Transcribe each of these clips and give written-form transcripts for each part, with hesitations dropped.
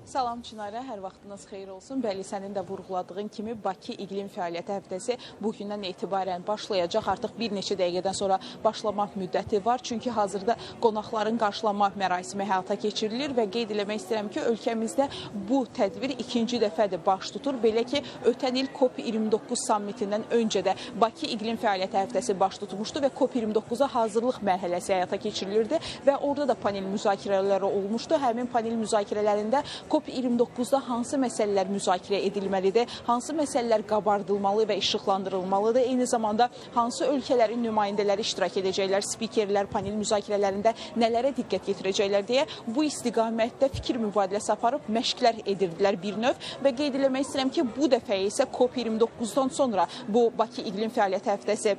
Salam Çinarə, hər vaxtınız xeyir olsun. Bəli, sənin də vurğuladığın kimi Bakı İqlim Fəaliyyəti Həftəsi bugündən etibarən başlayacaq. Artıq bir neçə dəqiqədən sonra başlamaq müddəti var. Çünki hazırda qonaqların qarşılama mərasimi həyata keçirilir və qeyd eləmək istəyirəm ki, ölkəmizdə bu tədbir ikinci dəfədir baş tutur. Belə ki, ötən il COP29 sammitindən öncə də Bakı İqlim Fəaliyyəti Həftəsi baş tutmuşdu və COP29-a hazırlıq mərhələsi həyata keçirilirdi və orada da panel müzakirələri olmuşdu. Həmin panel müzakirələrində COP29-da hansı məsələlər müzakirə edilməlidir, hansı məsələlər qabardılmalı və işıqlandırılmalıdır, eyni zamanda hansı ölkələrin nümayəndələri iştirak edəcəklər, spikerlər panel müzakirələrində nələrə diqqət yetirəcəklər deyə bu istiqamətdə fikir mübadiləsi aparıb məşqlər edirdilər bir növ və qeyd eləmək istəyirəm ki, bu dəfə isə COP29-dan sonra bu Bakı İqlim Fəaliyyəti Həftəsi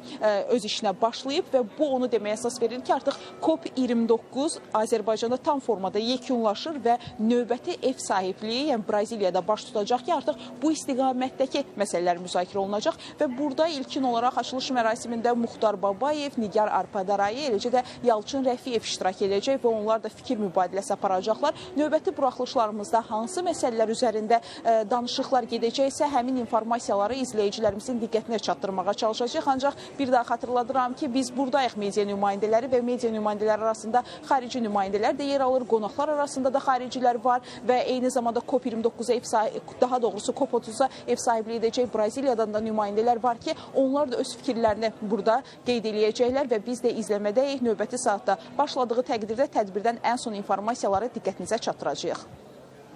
öz işinə başlayıb və bu onu deməyə əsas verir ki, artıq COP29 Azərbaycanda tam formada yekunlaşır və növbəti ev sahibliyi, yəni Braziliyada baş tutacaq ki, artıq bu istiqamətdəki məsələlər müzakirə olunacaq və burada ilkin olaraq açılış mərasimində Muxtar Babayev, Nigar Arpadarayi, eləcə də Yalçın Rəfiyev iştirak edəcək və onlar da fikir mübadiləsi aparacaqlar. Növbəti buraxılışlarımızda hansı məsələlər üzərində danışıqlar gedəcəksə, həmin informasiyaları izləyicilərimizin diqqətinə çatdırmağa çalışacaq. Ancaq bir daha xatırladıram ki, biz buradayıq media nümayəndələri və media nümayəndələri arasında xarici nümayəndələr də yer alır, qonaqlar arasında da xaricilər var və eyni zamanda COP29-a daha doğrusu COP30-a ev sahibliyi edəcək Braziliyadan da nümayəndələr var ki, onlar da öz fikirlərini burada qeyd eləyəcəklər və biz də izləmədəyik. Növbəti saatda başladığı təqdirdə tədbirdən ən son informasiyaları diqqətinizə çatdıracağıq.